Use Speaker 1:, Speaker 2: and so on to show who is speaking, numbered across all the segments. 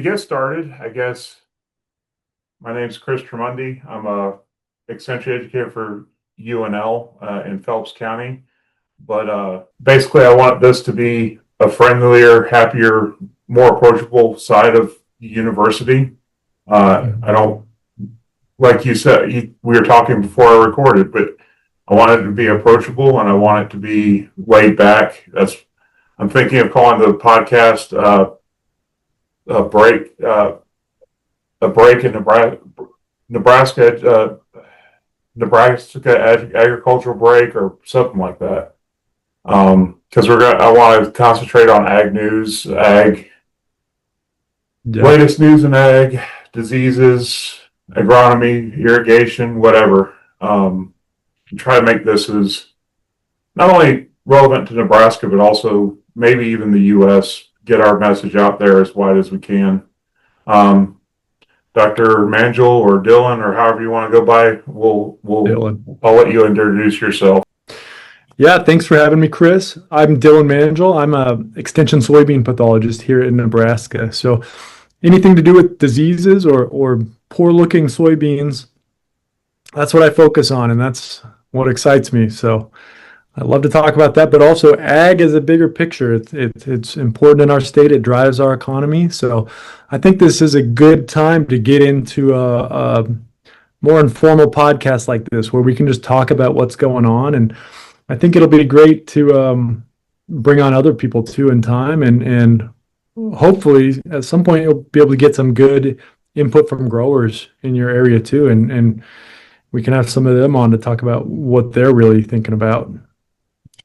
Speaker 1: To get started, I guess my name's Chris Tremundi. I'm a extension educator for UNL in Phelps County. But basically, I want this to be a friendlier, happier, more approachable side of the university. I don't, like you said, we were talking before I recorded, but I want it to be approachable and I want it to be laid back. I'm thinking of calling the podcast a break. A break in Nebraska, Nebraska agricultural break or something like that. Because I want to concentrate on ag news, latest news in ag, diseases, agronomy, irrigation, whatever. Try to make this as not only relevant to Nebraska, but also maybe even the U.S. Get our message out there as wide as we can. Dr. Mangel or Dylan or however you want to go by, I'll let you introduce yourself.
Speaker 2: Yeah, thanks for having me, Chris. I'm Dylan Mangel. I'm a extension soybean pathologist here in Nebraska. So anything to do with diseases or poor-looking soybeans, that's what I focus on, and that's what excites me. So I love to talk about that, but also ag is a bigger picture. It's important in our state. It drives our economy. So I think this is a good time to get into a more informal podcast like this where we can just talk about what's going on. And I think it'll be great to bring on other people too in time. And hopefully at some point you'll be able to get some good input from growers in your area too. And we can have some of them on to talk about what they're really thinking about.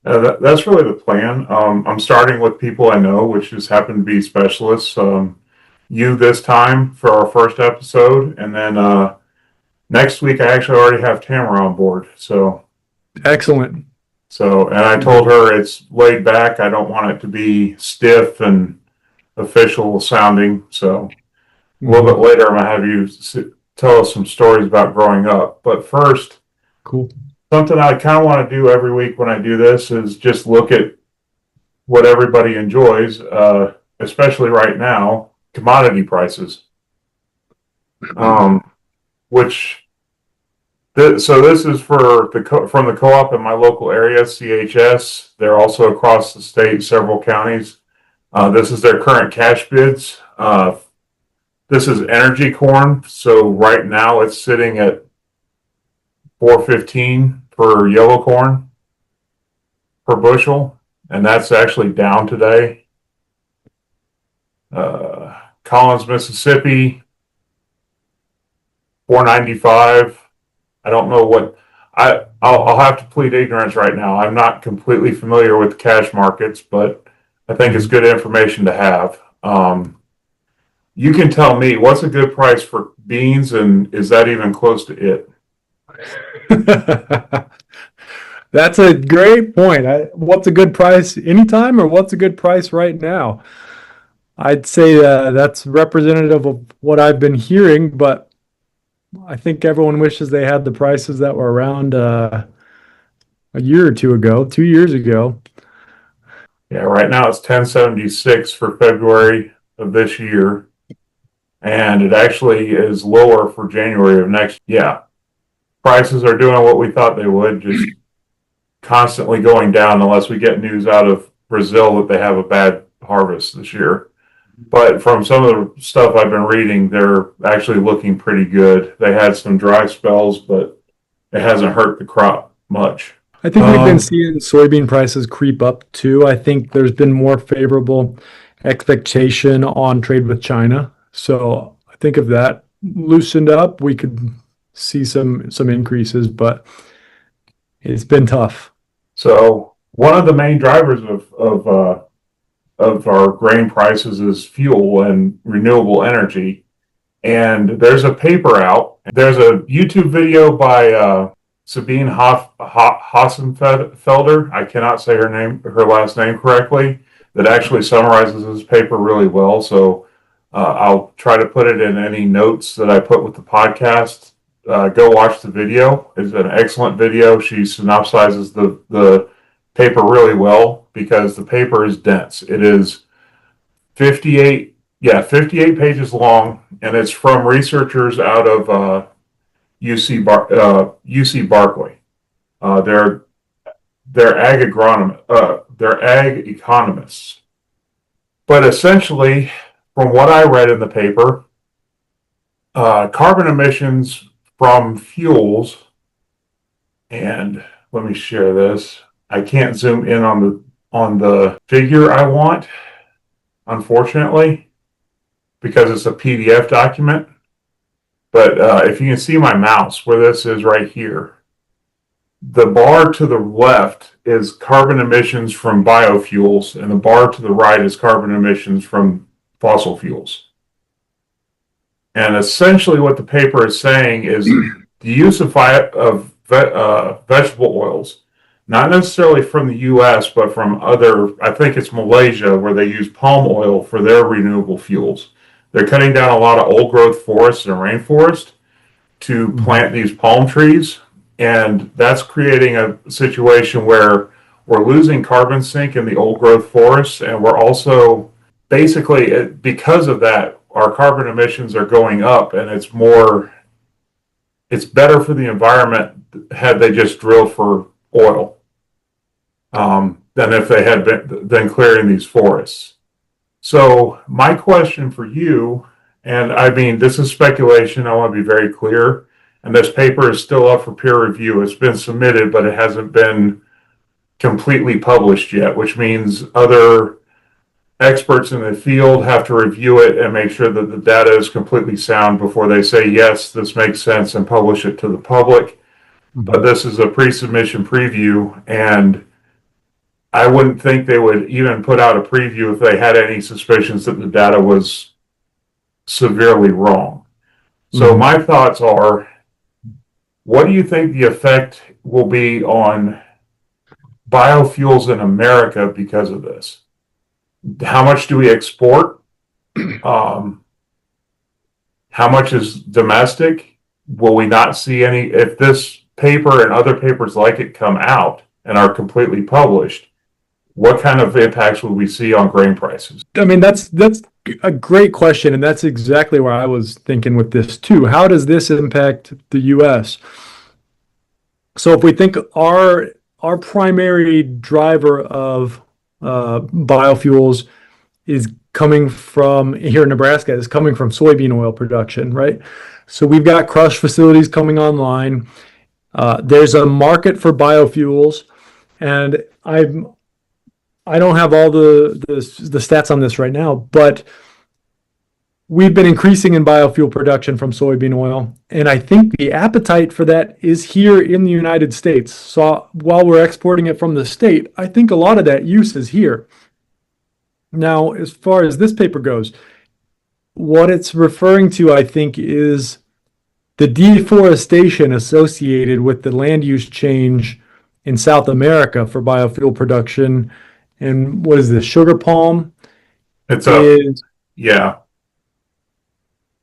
Speaker 1: That's really the plan. I'm starting with people I know, which just happen to be specialists. You this time for our first episode, and then next week I actually already have Tamara on board. So
Speaker 2: excellent.
Speaker 1: And I told her it's laid back. I don't want it to be stiff and official sounding. So a little bit later, I'm gonna have you tell us some stories about growing up. But first,
Speaker 2: cool.
Speaker 1: Something I kind of want to do every week when I do this is just look at what everybody enjoys, especially right now, commodity prices. So this is from the co-op in my local area, CHS. They're also across the state, several counties. This is their current cash bids. This is energy corn. So right now it's sitting at $4.15 for yellow corn per bushel, and that's actually down today. Collins, Mississippi, $4.95. I don't know what I'll have to plead ignorance right now. I'm not completely familiar with the cash markets, but I think it's good information to have. You can tell me what's a good price for beans, and is that even close to it?
Speaker 2: That's a great point. What's a good price anytime, or what's a good price right now? I'd say that's representative of what I've been hearing, but I think everyone wishes they had the prices that were around a year or two ago, 2 years ago.
Speaker 1: Yeah, right now it's 1076 for February of this year, and it actually is lower for January of next year. Yeah. Prices are doing what we thought they would, just constantly going down unless we get news out of Brazil that they have a bad harvest this year. But from some of the stuff I've been reading, they're actually looking pretty good. They had some dry spells, but it hasn't hurt the crop much.
Speaker 2: I think we've been seeing soybean prices creep up too. I think there's been more favorable expectation on trade with China. So I think if that loosened up, we could see some increases, but it's been tough.
Speaker 1: So one of the main drivers of our grain prices is fuel and renewable energy. And there's a paper out. There's a YouTube video by Sabine Hassenfelder. I cannot say her last name correctly. That actually summarizes this paper really well. So I'll try to put it in any notes that I put with the podcast. Go watch the video. It's an excellent video. She synopsizes the paper really well because the paper is dense. It is 58 Yeah, 58 pages long, and it's from researchers out of UC Berkeley. Uh, they're they're ag economists. But essentially, from what I read in the paper, carbon emissions from fuels, and let me share this. I can't zoom in on the figure I want, unfortunately, because it's a PDF document. But if you can see my mouse, where this is right here, the bar to the left is carbon emissions from biofuels, and the bar to the right is carbon emissions from fossil fuels. And essentially, what the paper is saying is the use of vegetable oils, not necessarily from the US, but from other, I think it's Malaysia, where they use palm oil for their renewable fuels. They're cutting down a lot of old growth forests and rainforest to plant these palm trees. And that's creating a situation where we're losing carbon sink in the old growth forests. And we're also basically, because of that, our carbon emissions are going up, and it's better for the environment had they just drilled for oil than if they had been clearing these forests. So my question for you, and I mean, this is speculation, I want to be very clear, and this paper is still up for peer review. It's been submitted, but it hasn't been completely published yet, which means other experts in the field have to review it and make sure that the data is completely sound before they say, yes, this makes sense, and publish it to the public. But this is a pre-submission preview, and I wouldn't think they would even put out a preview if they had any suspicions that the data was severely wrong. So my thoughts are, what do you think the effect will be on biofuels in America because of this? How much do we export? How much is domestic? Will we not see any, if this paper and other papers like it come out and are completely published, what kind of impacts will we see on grain prices?
Speaker 2: I mean, that's a great question, and that's exactly where I was thinking with this too. How does this impact the U.S.? So if we think our primary driver of biofuels is coming from here in Nebraska, is coming from soybean oil production, right? So we've got crush facilities coming online. There's a market for biofuels, and I don't have all the stats on this right now, but we've been increasing in biofuel production from soybean oil, and I think the appetite for that is here in the United States. So while we're exporting it from the state, I think a lot of that use is here. Now, as far as this paper goes, what it's referring to, I think, is the deforestation associated with the land use change in South America for biofuel production. And what is this? Sugar palm?
Speaker 1: Yeah.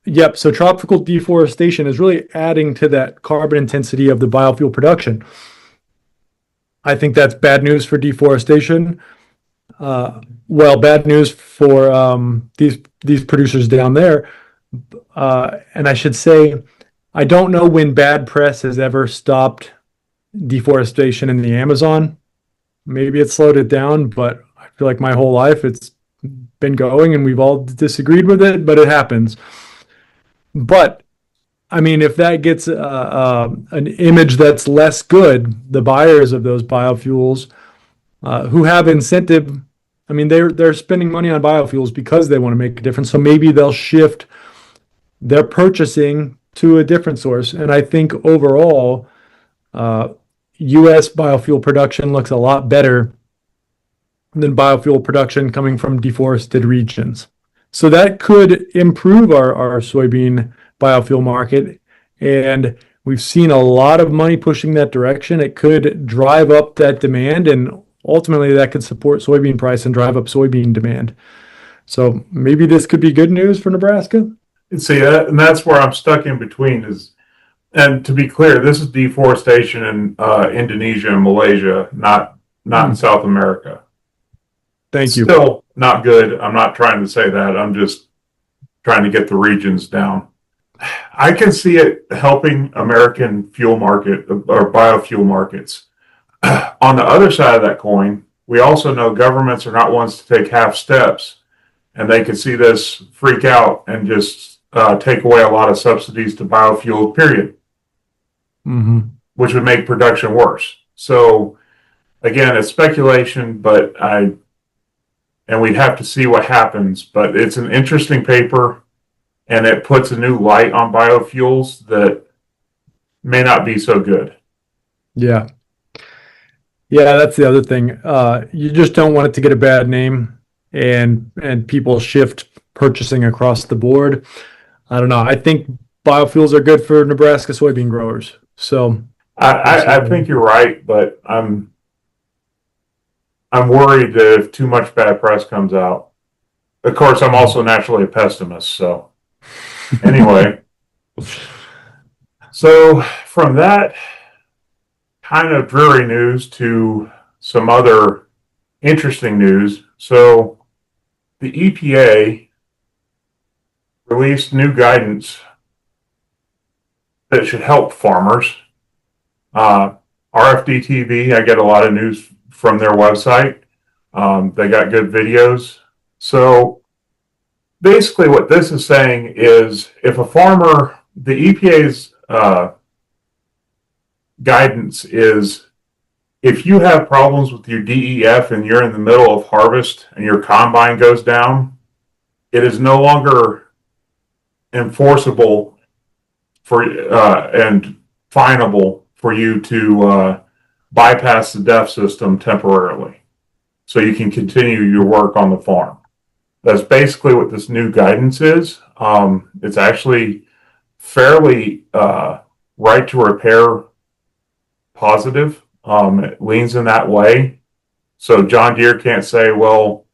Speaker 2: Yep. So tropical deforestation is really adding to that carbon intensity of the biofuel production. I think that's bad news for deforestation. Well, bad news for these producers down there. And I should say, I don't know when bad press has ever stopped deforestation in the Amazon. Maybe it slowed it down, but I feel like my whole life it's been going, and we've all disagreed with it, but it happens. But I mean, if that gets an image that's less good, the buyers of those biofuels who have incentive, I mean, they're spending money on biofuels because they want to make a difference. So maybe they'll shift their purchasing to a different source. And I think overall, U.S. biofuel production looks a lot better than biofuel production coming from deforested regions. So that could improve our soybean biofuel market. And we've seen a lot of money pushing that direction. It could drive up that demand, and ultimately that could support soybean price and drive up soybean demand. So maybe this could be good news for Nebraska.
Speaker 1: See, and that's where I'm stuck in between is, and to be clear, this is deforestation in Indonesia and Malaysia, not in South America.
Speaker 2: Thank you.
Speaker 1: Still not good. I'm not trying to say that. I'm just trying to get the regions down. I can see it helping American fuel market or biofuel markets. On the other side of that coin, we also know governments are not ones to take half steps, and they could see this freak out and just take away a lot of subsidies to biofuel, period, which would make production worse. So again, it's speculation, but and we'd have to see what happens. But it's an interesting paper, and it puts a new light on biofuels that may not be so good.
Speaker 2: Yeah. Yeah, that's the other thing. You just don't want it to get a bad name and people shift purchasing across the board. I don't know. I think biofuels are good for Nebraska soybean growers. So
Speaker 1: I think you're right, but I'm worried that if too much bad press comes out. Of course, I'm also naturally a pessimist. So anyway, so from that kind of dreary news to some other interesting news. So the EPA released new guidance that should help farmers. RFD TV, I get a lot of news from their website. They got good videos. So basically what this is saying is if a farmer, the EPA's guidance is if you have problems with your DEF and you're in the middle of harvest and your combine goes down, it is no longer enforceable for and finable for you to bypass the DEF system temporarily so you can continue your work on the farm. That's basically what this new guidance is. It's actually fairly right to repair positive. It leans in that way. So John Deere can't say, well,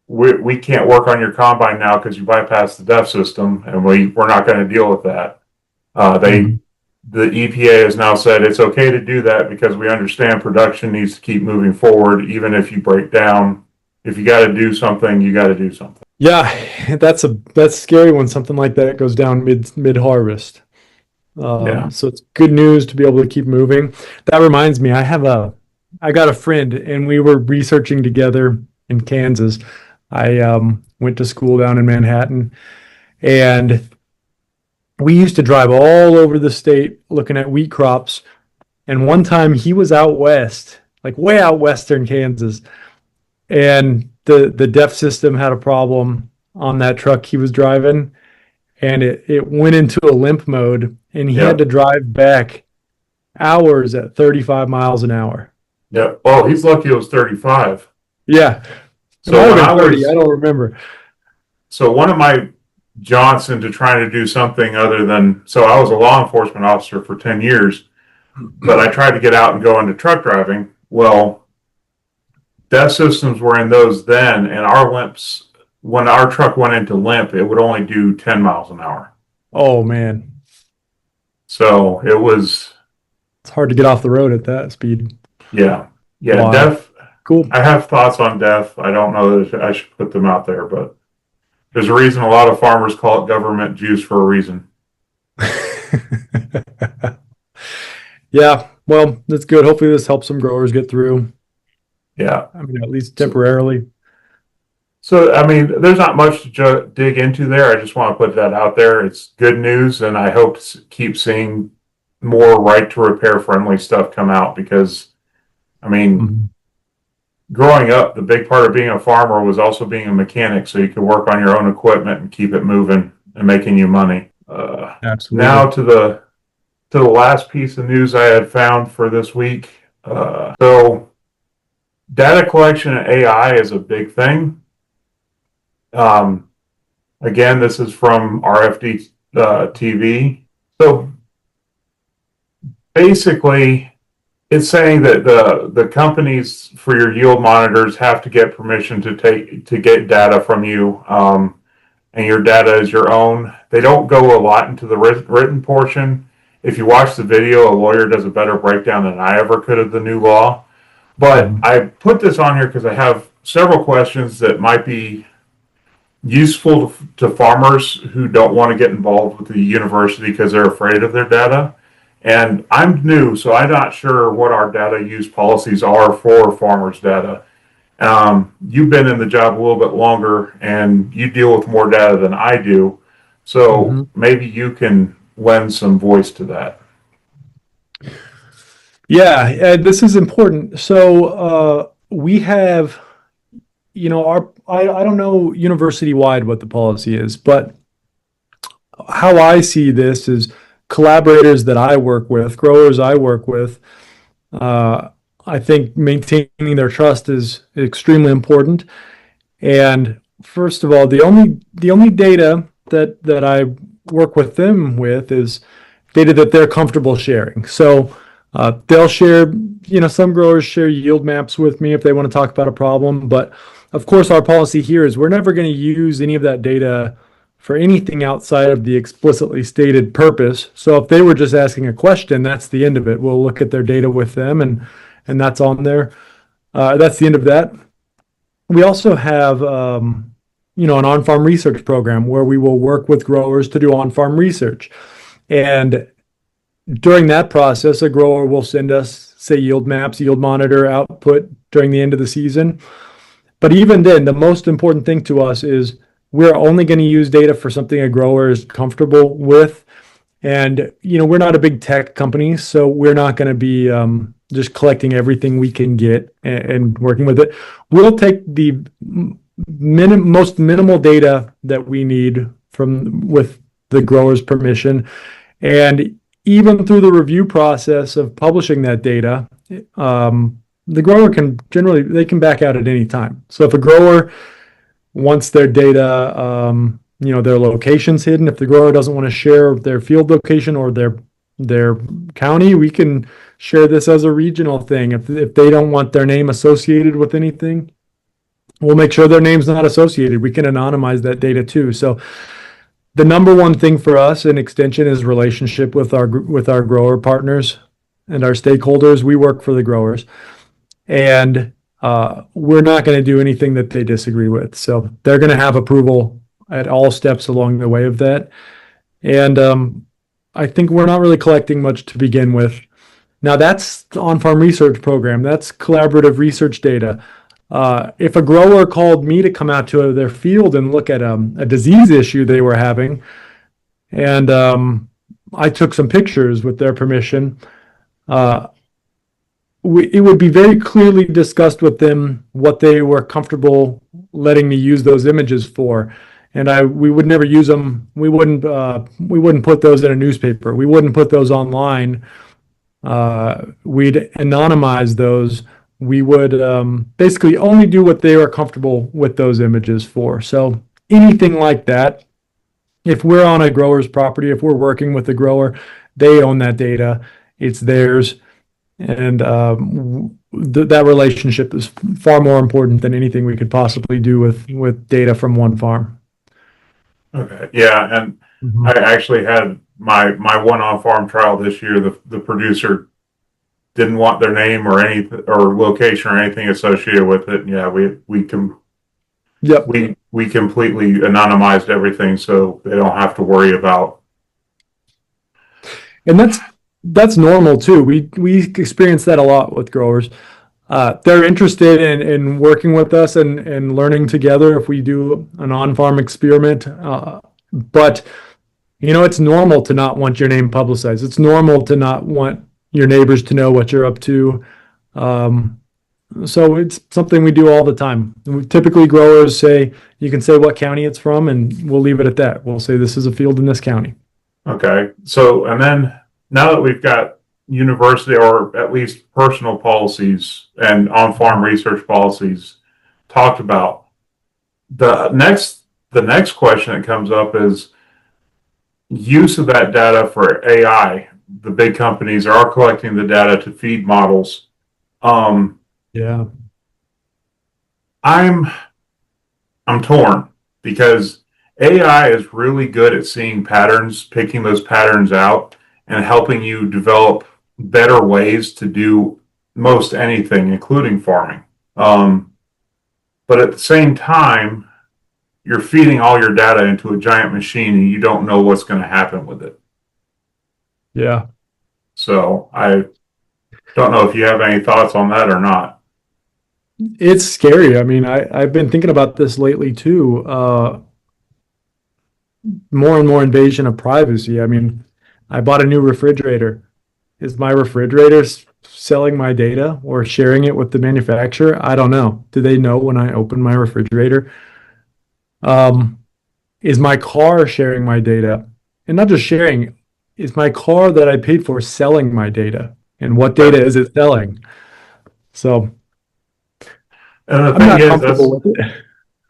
Speaker 1: we can't work on your combine now because you bypassed the DEF system, and we're not going to deal with that. The EPA has now said it's okay to do that because we understand production needs to keep moving forward, even if you break down. If you got to do something, you got to do something.
Speaker 2: Yeah, that's scary when something like that goes down mid harvest. So it's good news to be able to keep moving. That reminds me, I got a friend, and we were researching together in Kansas. I went to school down in Manhattan, and we used to drive all over the state looking at wheat crops. And one time he was out west, like way out western Kansas, and the DEF system had a problem on that truck he was driving, and it went into a limp mode, and he had to drive back hours at 35 miles an hour.
Speaker 1: Yeah. Oh, he's lucky it was 35.
Speaker 2: Yeah.
Speaker 1: So when I
Speaker 2: 30, I don't remember.
Speaker 1: So one of my Johnson to trying to do something other than, so I was a law enforcement officer for 10 years, but I tried to get out and go into truck driving. Well, DEF systems were in those then, and our limps, when our truck went into limp, it would only do 10 miles an hour.
Speaker 2: Oh, man.
Speaker 1: So it's
Speaker 2: hard to get off the road at that speed.
Speaker 1: Yeah. Yeah.
Speaker 2: Wow.
Speaker 1: DEF.
Speaker 2: Cool.
Speaker 1: I have thoughts on DEF. I don't know that I should put them out there, but there's a reason a lot of farmers call it government juice for a reason.
Speaker 2: Yeah. Well, that's good. Hopefully this helps some growers get through.
Speaker 1: Yeah.
Speaker 2: I mean, at least temporarily.
Speaker 1: So, I mean, there's not much to dig into there. I just want to put that out there. It's good news, and I hope to keep seeing more right to repair friendly stuff come out because, I mean, growing up, the big part of being a farmer was also being a mechanic, so you could work on your own equipment and keep it moving and making you money.
Speaker 2: Absolutely.
Speaker 1: Now to the last piece of news I had found for this week. So data collection and AI is a big thing. Again, this is from RFD TV. So basically, it's saying that the companies for your yield monitors have to get permission to get data from you, and your data is your own. They don't go a lot into the written portion. If you watch the video, a lawyer does a better breakdown than I ever could of the new law. But I put this on here because I have several questions that might be useful to farmers who don't want to get involved with the university because they're afraid of their data. And I'm new, so I'm not sure what our data use policies are for farmers' data. You've been in the job a little bit longer and you deal with more data than I do. So
Speaker 2: Mhm.
Speaker 1: maybe you can lend some voice to that.
Speaker 2: Yeah, this is important. So we have, I don't know university wide what the policy is, but how I see this is collaborators that I work with, growers I work with. Uh, I think maintaining their trust is extremely important. And first of all, the only data that I work with them with is data that they're comfortable sharing. So they'll share, some growers share yield maps with me if they want to talk about a problem. But of course, our policy here is we're never going to use any of that data for anything outside of the explicitly stated purpose. So if they were just asking a question, that's the end of it. We'll look at their data with them, and that's on there. That's the end of that. We also have, an on-farm research program where we will work with growers to do on-farm research. And during that process, a grower will send us, say, yield maps, yield monitor output during the end of the season. But even then, the most important thing to us is we're only going to use data for something a grower is comfortable with. And, we're not a big tech company, so we're not going to be just collecting everything we can get and working with it. We'll take the most minimal data that we need with the grower's permission. And even through the review process of publishing that data, the grower they can back out at any time. So if a grower wants their data, their location's hidden. If the grower doesn't want to share their field location or their county, we can share this as a regional thing. If they don't want their name associated with anything, we'll make sure their name's not associated. We can anonymize that data too. So the number one thing for us in extension is relationship with our grower partners and our stakeholders. We work for the growers, and we're not going to do anything that they disagree with. So they're going to have approval at all steps along the way of that. And I think we're not really collecting much to begin with. Now that's the on-farm research program. That's collaborative research data. If a grower called me to come out to their field and look at a disease issue they were having, and I took some pictures with their permission, it would be very clearly discussed with them what they were comfortable letting me use those images for. And we would never use them. We wouldn't put those in a newspaper. We wouldn't put those online. We'd anonymize those. We would basically only do what they are comfortable with those images for. So anything like that, if we're on a grower's property, if we're working with a grower, they own that data. It's theirs. And that relationship is far more important than anything we could possibly do with data from one farm.
Speaker 1: Okay. Yeah. And
Speaker 2: Mhm.
Speaker 1: I actually had my one on farm trial this year. The producer didn't want their name or any or location or anything associated with it. And yeah,
Speaker 2: Yep.
Speaker 1: we completely anonymized everything, so they don't have to worry about.
Speaker 2: And that's normal too. We experience that a lot with growers. They're interested in working with us and learning together if we do an on-farm experiment. But it's normal to not want your name publicized. It's normal to not want your neighbors to know what you're up to. So it's something we do all the time. Typically, growers say, you can say what county it's from, and we'll leave it at that. We'll say this is a field in this county.
Speaker 1: Okay. So, and then now that we've got university or at least personal policies and on farm research policies talked about, the next question that comes up is use of that data for AI. The big companies are collecting the data to feed models.
Speaker 2: Yeah.
Speaker 1: I'm torn because AI is really good at seeing patterns, picking those patterns out, and helping you develop better ways to do most anything, including farming. But at the same time, you're feeding all your data into a giant machine and you don't know what's going to happen with it.
Speaker 2: Yeah.
Speaker 1: So I don't know if you have any thoughts on that or not.
Speaker 2: It's scary. I mean, I've been thinking about this lately too. More and more invasion of privacy. I mean, I bought a new refrigerator. Is my refrigerator selling my data or sharing it with the manufacturer? I don't know. Do they know when I open my refrigerator? Um, is my car sharing my data? And not just sharing, is my car that I paid for selling my data? And what data is it selling? So
Speaker 1: And the
Speaker 2: I'm
Speaker 1: thing
Speaker 2: not
Speaker 1: is, that's
Speaker 2: comfortable with it.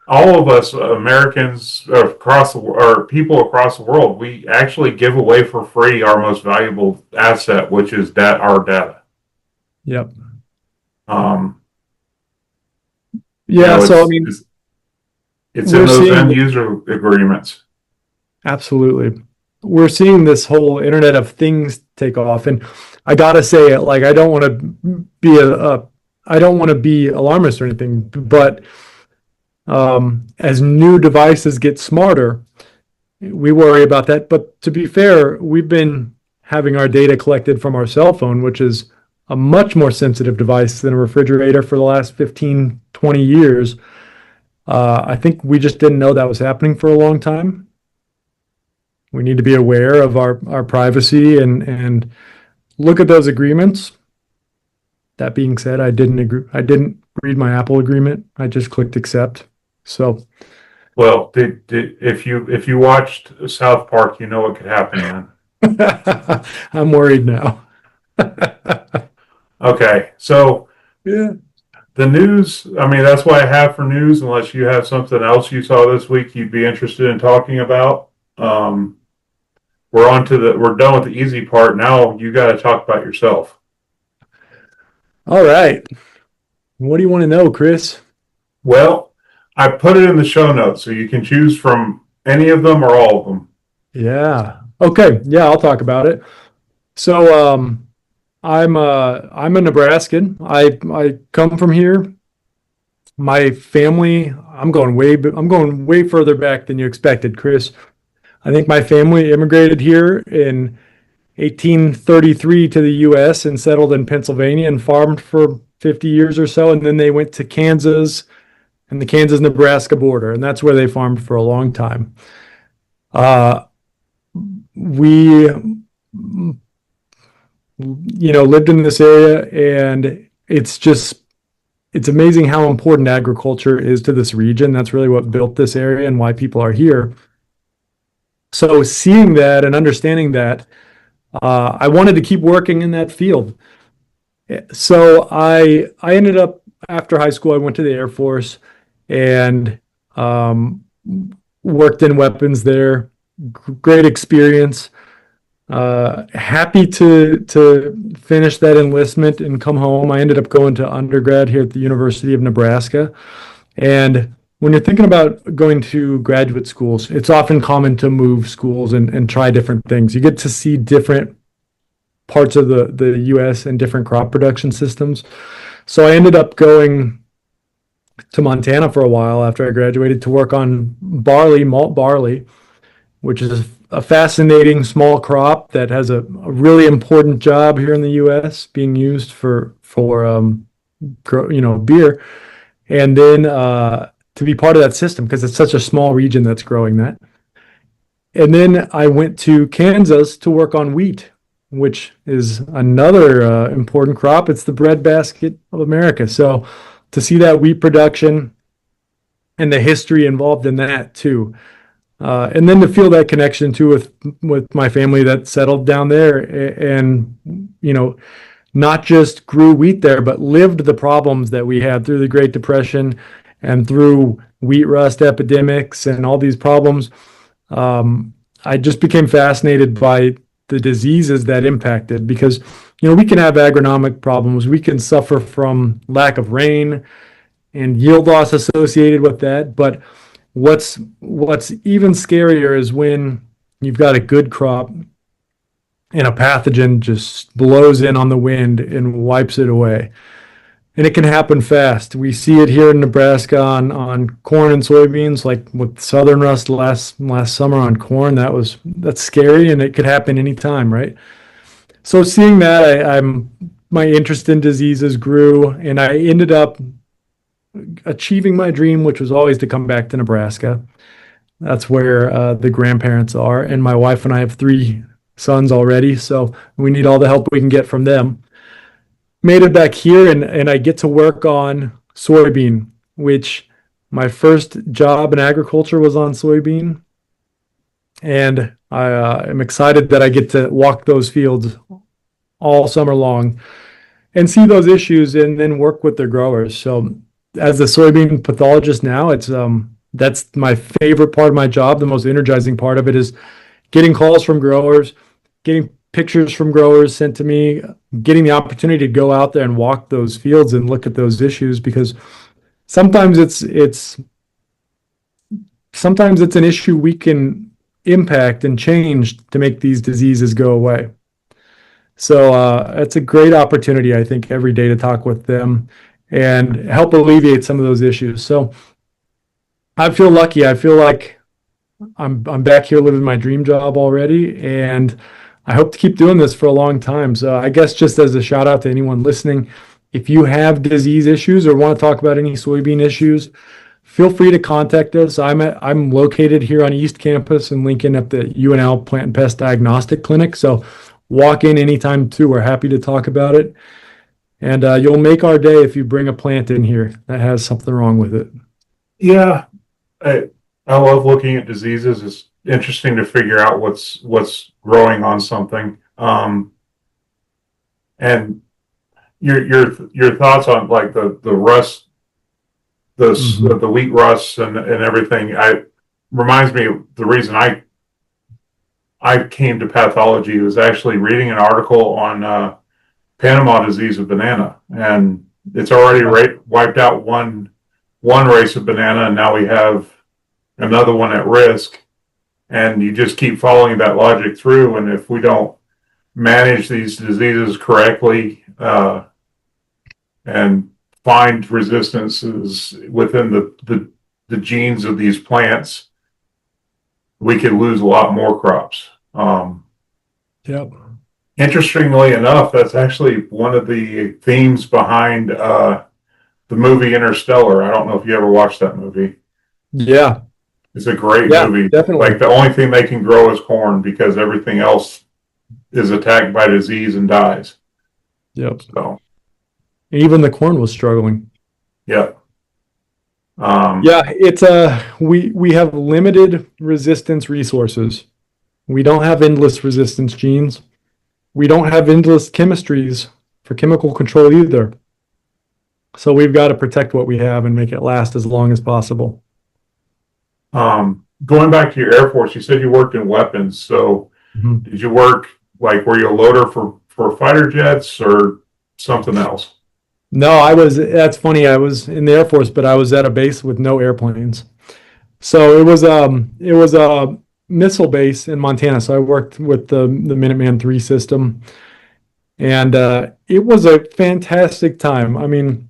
Speaker 1: all of us Americans across the or people across the world. We actually give away for free our most valuable asset, which is that our data.
Speaker 2: Yep.
Speaker 1: Um,
Speaker 2: Yeah. So, I mean,
Speaker 1: it's in
Speaker 2: we're
Speaker 1: those
Speaker 2: seeing
Speaker 1: end user agreements.
Speaker 2: absolutely. We're seeing this whole Internet of Things take off, and I gotta say it. Like, I don't want to be I don't want to be alarmist or anything, but as new devices get smarter, we worry about that. But to be fair, we've been having our data collected from our cell phone, which is a much more sensitive device than a refrigerator for the last 15, 20 years. I think we just didn't know that was happening for a long time. We need to be aware of our privacy and look at those agreements. That being said, I didn't agree. I didn't read my Apple agreement. I just clicked accept. So
Speaker 1: Well, if you watched South Park, you know what could happen then.
Speaker 2: I'm worried now.
Speaker 1: Okay, so
Speaker 2: Yeah.
Speaker 1: the news. I mean, that's what I have for news. Unless you have something else you saw this week you'd be interested in talking about. Um, we're done with the easy part. Now you got to talk about yourself.
Speaker 2: All right. What do you want to know, Chris?
Speaker 1: Well, I put it in the show notes, so you can choose from any of them or all of them.
Speaker 2: Yeah. Okay. Yeah, I'll talk about it. So, I'm a Nebraskan. I come from here. My family, I'm going way further back than you expected, Chris. I think my family immigrated here in 1833 to the US and settled in Pennsylvania and farmed for 50 years or so, and then they went to Kansas and the Kansas-Nebraska border, and that's where they farmed for a long time. Uh, we lived in this area, and it's amazing how important agriculture is to this region. That's really what built this area and why people are here. So seeing that and understanding that, I wanted to keep working in that field. So I ended up after high school, I went to the Air Force and um, worked in weapons there. Great experience. Happy to finish that enlistment and come home. I ended up going to undergrad here at the University of Nebraska. And when you're thinking about going to graduate schools, it's often common to move schools and try different things. You get to see different parts of the US and different crop production systems. So I ended up going to Montana for a while after I graduated to work on barley, malt barley, which is a fascinating small crop that has a really important job here in the U.S. being used for beer, and then to be part of that system because it's such a small region that's growing that. And then I went to Kansas to work on wheat, which is another important crop. It's the breadbasket of America. So to see that wheat production and the history involved in that too. And then to feel that connection too with my family that settled down there and not just grew wheat there, but lived the problems that we had through the Great Depression and through wheat rust epidemics and all these problems. I just became fascinated by the diseases that impacted because we can have agronomic problems, we can suffer from lack of rain and yield loss associated with that, but what's even scarier is when you've got a good crop and a pathogen just blows in on the wind and wipes it away. and it can happen fast. We see it here in Nebraska on corn and soybeans, like with southern rust last summer on corn. That's scary, and it could happen anytime, right? So seeing that, I'm my interest in diseases grew, and I ended up achieving my dream, which was always to come back to Nebraska. That's where the grandparents are, and my wife and I have 3 sons already, so we need all the help we can get from them. Made it back here, and I get to work on soybean, which my first job in agriculture was on soybean, and I am excited that I get to walk those fields all summer long and see those issues and then work with the growers. So as a soybean pathologist now, it's that's my favorite part of my job. The most energizing part of it is getting calls from growers, getting pictures from growers sent to me, getting the opportunity to go out there and walk those fields and look at those issues, because sometimes it's an issue we can impact and change to make these diseases go away. So it's a great opportunity, I think, every day to talk with them and help alleviate some of those issues. So I feel lucky. I feel like I'm back here living my dream job already, and I hope to keep doing this for a long time. So I guess just as a shout out to anyone listening, if you have disease issues or want to talk about any soybean issues, feel free to contact us. I'm located here on East Campus in Lincoln at the UNL Plant and Pest Diagnostic Clinic. So walk in anytime too. We're happy to talk about it. And you'll make our day if you bring a plant in here that has something wrong with it.
Speaker 1: Yeah, I love looking at diseases. It's interesting to figure out what's growing on something. And your thoughts on like the rust, the wheat rust and everything. Reminds me of the reason I came to pathology was actually reading an article on Panama disease of banana, and it's already wiped out one race of banana, and now we have another one at risk. And you just keep following that logic through, and if we don't manage these diseases correctly and find resistances within the genes of these plants, we could lose a lot more crops.
Speaker 2: Yep.
Speaker 1: Interestingly enough, that's actually one of the themes behind the movie Interstellar. I don't know if you ever watched that movie.
Speaker 2: Yeah.
Speaker 1: It's a great
Speaker 2: Yeah,
Speaker 1: movie.
Speaker 2: definitely.
Speaker 1: Like the only thing they can grow is corn because everything else is attacked by disease and dies.
Speaker 2: Yep.
Speaker 1: So,
Speaker 2: Even the corn was struggling.
Speaker 1: yeah.
Speaker 2: Yeah, it's we have limited resistance resources. We don't have endless resistance genes. We don't have endless chemistries for chemical control either. So we've got to protect what we have and make it last as long as possible.
Speaker 1: Going back to your Air Force, you said you worked in weapons. So did you work like were you a loader for fighter jets or something else?
Speaker 2: No, that's funny. I was in the Air Force, but I was at a base with no airplanes. So it was a missile base in Montana. So I worked with the Minuteman III system, and it was a fantastic time. I mean,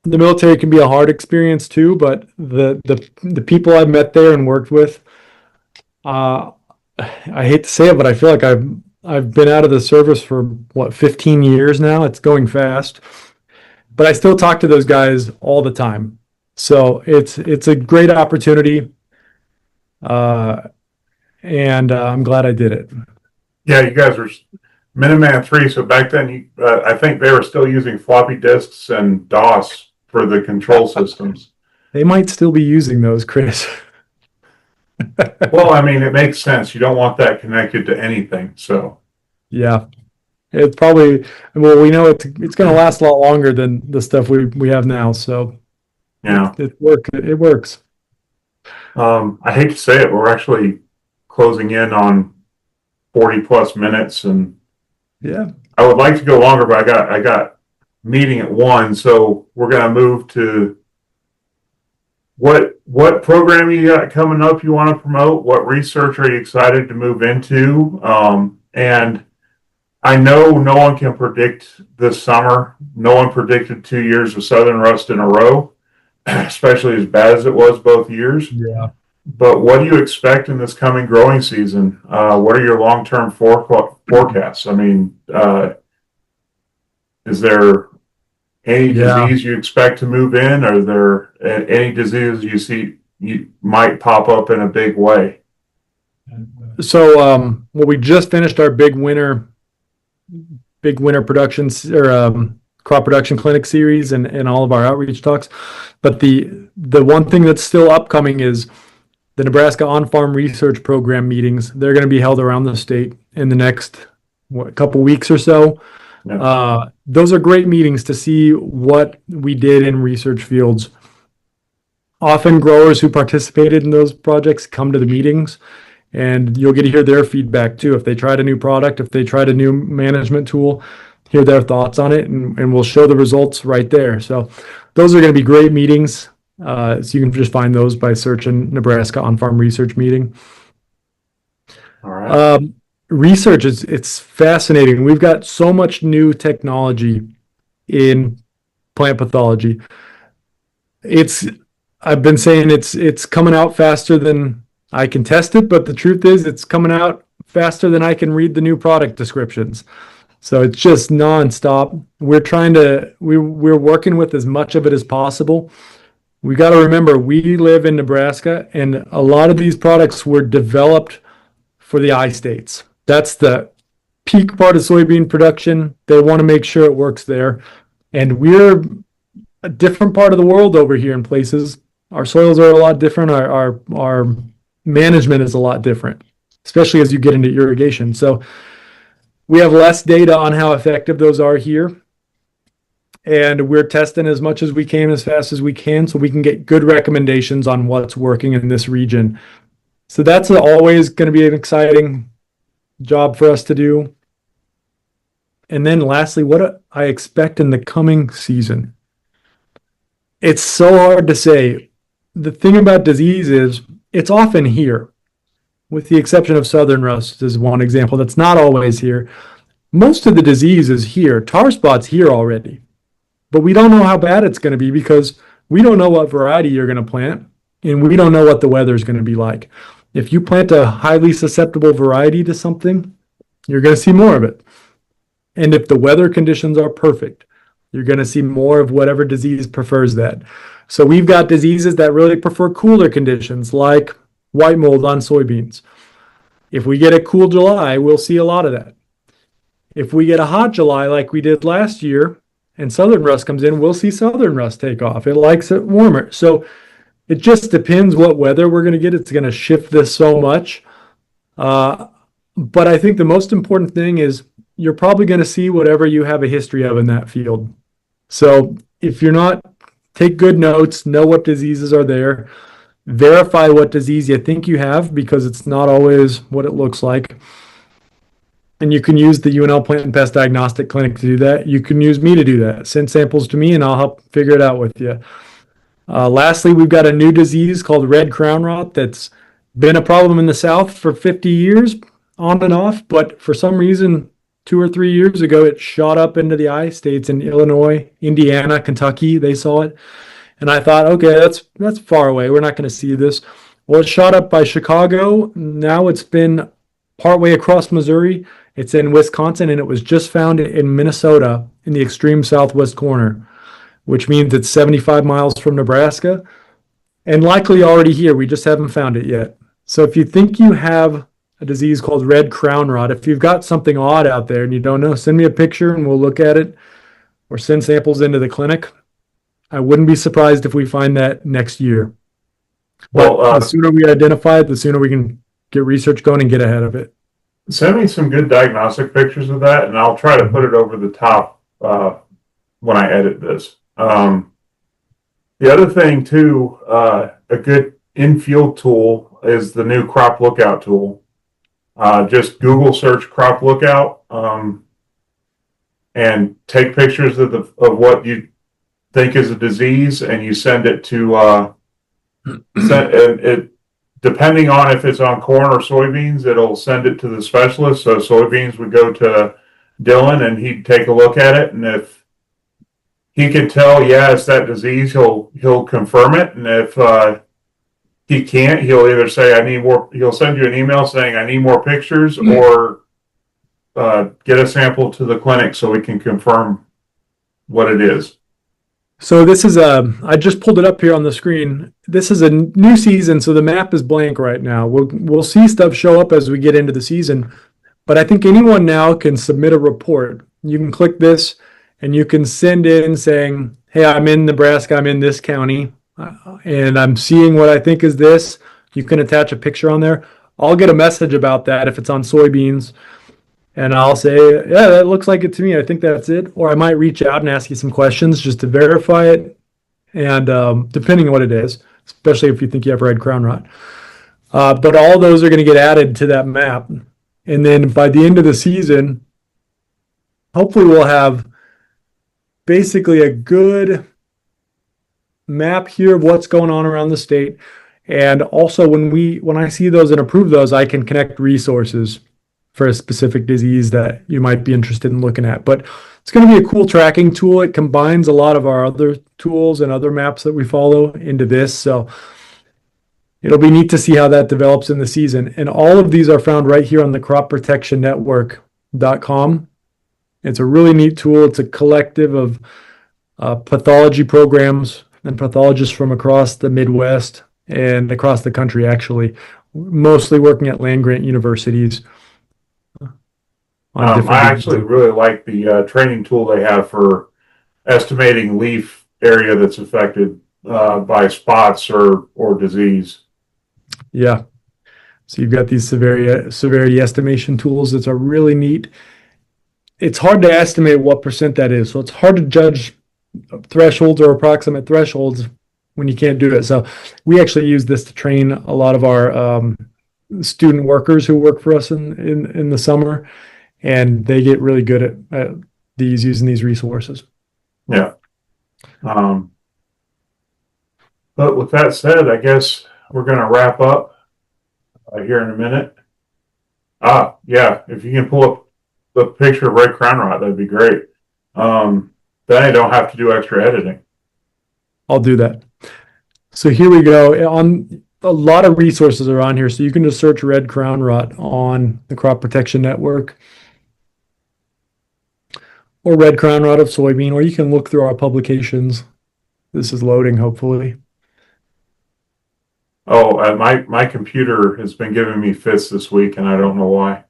Speaker 2: the military can be a hard experience too, but the people I met there and worked with, I hate to say it, but I feel like I've been out of the service for 15 years now. It's going fast, but I still talk to those guys all the time. So it's a great opportunity, and I'm glad I did it.
Speaker 1: Yeah, you guys were Minuteman III. So back then, I think they were still using floppy disks and DOS for the control systems.
Speaker 2: They might still be using those, Chris.
Speaker 1: Well, I mean, it makes sense. You don't want that connected to anything. So
Speaker 2: Yeah, it's probably, well, we know it's going to last a lot longer than the stuff we have now. So
Speaker 1: yeah,
Speaker 2: it works.
Speaker 1: I hate to say it, but we're actually closing in on 40 plus minutes, and
Speaker 2: Yeah.
Speaker 1: I would like to go longer, but I got meeting at 1, so we're going to move to what program you got coming up you want to promote? What research are you excited to move into? And I know no one can predict this summer. No one predicted 2 years of southern rust in a row, especially as bad as it was both years.
Speaker 2: Yeah.
Speaker 1: But what do you expect in this coming growing season? What are your long-term forecasts? I mean, is there any
Speaker 2: Yeah.
Speaker 1: disease you expect to move in? Are there any diseases you see you might pop up in a big way?
Speaker 2: So, well, we just finished our big winter productions or crop production clinic series and all of our outreach talks. But the one thing that's still upcoming is the Nebraska On-Farm Research Program meetings. They're going to be held around the state in the next couple weeks or so.
Speaker 1: Yeah.
Speaker 2: Those are great meetings to see what we did in research fields. Often growers who participated in those projects come to the meetings, and you'll get to hear their feedback too. If they tried a new product, if they tried a new management tool, hear their thoughts on it, and we'll show the results right there. So those are going to be great meetings. So you can just find those by searching Nebraska On-Farm Research Meeting.
Speaker 1: All right.
Speaker 2: Research it's fascinating. We've got so much new technology in plant pathology. I've been saying it's coming out faster than I can test it, but the truth is it's coming out faster than I can read the new product descriptions. So it's just nonstop. We're working with as much of it as possible. We got to remember we live in Nebraska, and a lot of these products were developed for the I states. That's the peak part of soybean production. They want to make sure it works there. And we're a different part of the world over here in places. Our soils are a lot different. Our management is a lot different, especially as you get into irrigation. So we have less data on how effective those are here. And we're testing as much as we can, as fast as we can, so we can get good recommendations on what's working in this region. So that's always going to be an exciting job for us to do. And then lastly, what I expect in the coming season. It's so hard to say. The thing about disease is it's often here, with the exception of southern rust is one example that's not always here. Most of the disease is here. Tar spot's here already. But we don't know how bad it's going to be because we don't know what variety you're going to plant, and we don't know what the weather is going to be like. If you plant a highly susceptible variety to something, you're going to see more of it. And if the weather conditions are perfect, you're going to see more of whatever disease prefers that. So we've got diseases that really prefer cooler conditions, like white mold on soybeans. If we get a cool July, we'll see a lot of that. If we get a hot July like we did last year, and southern rust comes in, we'll see southern rust take off. It likes it warmer. So it just depends what weather we're going to get. It's going to shift this so much. But I think the most important thing is you're probably going to see whatever you have a history of in that field. So if you're not, take good notes, know what diseases are there, verify what disease you think you have, because it's not always what it looks like. And you can use the UNL Plant and Pest Diagnostic Clinic to do that. You can use me to do that. Send samples to me and I'll help figure it out with you. Lastly, we've got a new disease called red crown rot that's been a problem in the South for 50 years, on and off, but for some reason, 2 or 3 years ago, it shot up into the I states in Illinois, Indiana, Kentucky. They saw it. And I thought, okay, that's far away. We're not going to see this. Well, it shot up by Chicago. Now it's been partway across Missouri. It's in Wisconsin, and it was just found in Minnesota in the extreme southwest corner, which means it's 75 miles from Nebraska and likely already here. We just haven't found it yet. So if you think you have a disease called red crown rot, if you've got something odd out there and you don't know, send me a picture and we'll look at it, or send samples into the clinic. I wouldn't be surprised if we find that next year. But the sooner we identify it, the sooner we can get research going and get ahead of it.
Speaker 1: Send me some good diagnostic pictures of that, and I'll try to put it over the top when I edit this. The other thing, too, a good in-field tool is the new crop lookout tool. Just Google search crop lookout and take pictures of what you think is a disease, and you send it to depending on if it's on corn or soybeans, it'll send it to the specialist. So soybeans would go to Dylan, and he'd take a look at it, and if he can tell, yeah, it's that disease, he'll confirm it, and if he can't, he'll either say I need more. He'll send you an email saying I need more pictures, or get a sample to the clinic so we can confirm what it is.
Speaker 2: So this is I just pulled it up here on the screen. This is a new season, so the map is blank right now. We'll see stuff show up as we get into the season, but I think anyone now can submit a report. You can click this and you can send in saying, hey, I'm in Nebraska, I'm in this county, and I'm seeing what I think is this. You can attach a picture on there. I'll get a message about that if it's on soybeans. And I'll say, yeah, that looks like it to me. I think that's it. Or I might reach out and ask you some questions just to verify it. And depending on what it is, especially if you think you have red crown rot. But all those are going to get added to that map. And then by the end of the season, hopefully we'll have basically a good map here of what's going on around the state. And also when I see those and approve those, I can connect resources for a specific disease that you might be interested in looking at. But it's going to be a cool tracking tool. It combines a lot of our other tools and other maps that we follow into this. So it'll be neat to see how that develops in the season. And all of these are found right here on the cropprotectionnetwork.com. It's a really neat tool. It's a collective of pathology programs and pathologists from across the Midwest and across the country, actually, mostly working at land-grant universities.
Speaker 1: I actually really like the training tool they have for estimating leaf area that's affected by spots or disease.
Speaker 2: Yeah. So you've got these severity estimation tools that are really neat. It's hard to estimate what percent that is. So it's hard to judge thresholds or approximate thresholds when you can't do it. So we actually use this to train a lot of our student workers who work for us in the summer. And they get really good at using these resources.
Speaker 1: Yeah. But with that said, I guess we're going to wrap up here in a minute. Yeah. If you can pull up the picture of red crown rot, that'd be great. Then I don't have to do extra editing.
Speaker 2: I'll do that. So here we go. On a lot of resources are on here. So you can just search red crown rot on the Crop Protection Network, or red crown rot of soybean, or you can look through our publications. This is loading, hopefully.
Speaker 1: Oh, my computer has been giving me fits this week, and I don't know why.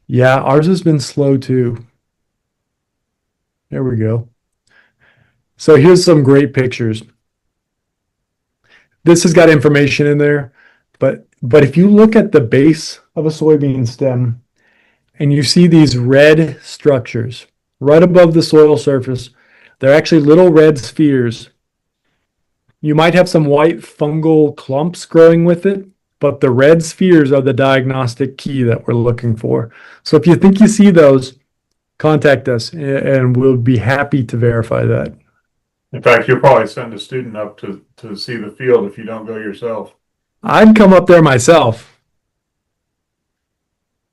Speaker 2: Yeah, ours has been slow too. There we go. So here's some great pictures. This has got information in there, but if you look at the base of a soybean stem, and you see these red structures right above the soil surface, they're actually little red spheres. You might have some white fungal clumps growing with it, but the red spheres are the diagnostic key that we're looking for. So if you think you see those, contact us and we'll be happy to verify that.
Speaker 1: In fact, you'll probably send a student up to see the field if you don't go yourself.
Speaker 2: I'd come up there myself.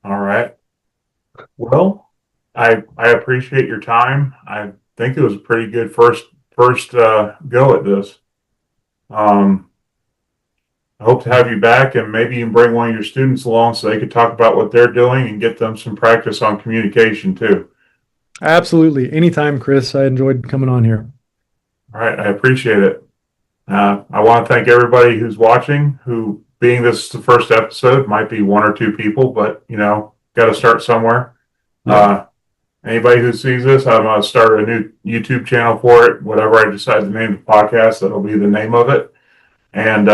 Speaker 1: All right. Well, I appreciate your time. I think it was a pretty good first go at this. I hope to have you back, and maybe you can bring one of your students along so they could talk about what they're doing and get them some practice on communication too.
Speaker 2: Absolutely. Anytime, Chris. I enjoyed coming on here.
Speaker 1: All right. I appreciate it. I want to thank everybody who's watching, who, being this is the first episode, might be one or two people, but got to start somewhere. Yeah. Anybody who sees this, I'm going to start a new YouTube channel for it. Whatever I decide to name the podcast, that'll be the name of it. And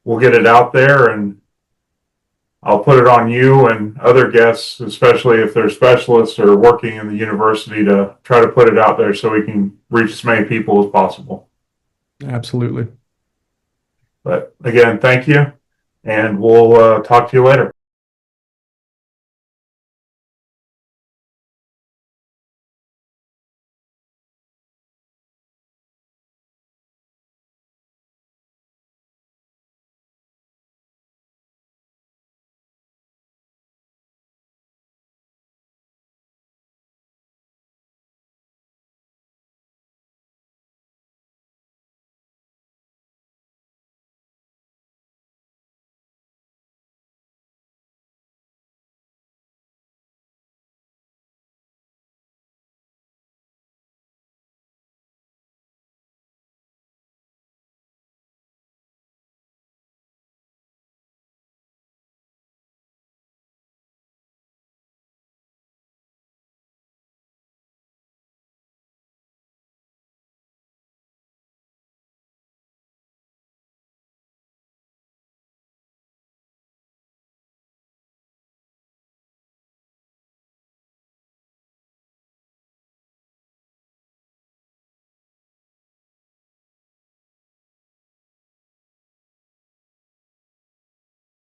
Speaker 1: we'll get it out there, and I'll put it on you and other guests, especially if they're specialists or working in the university, to try to put it out there so we can reach as many people as possible.
Speaker 2: Absolutely.
Speaker 1: But again, thank you, and we'll talk to you later.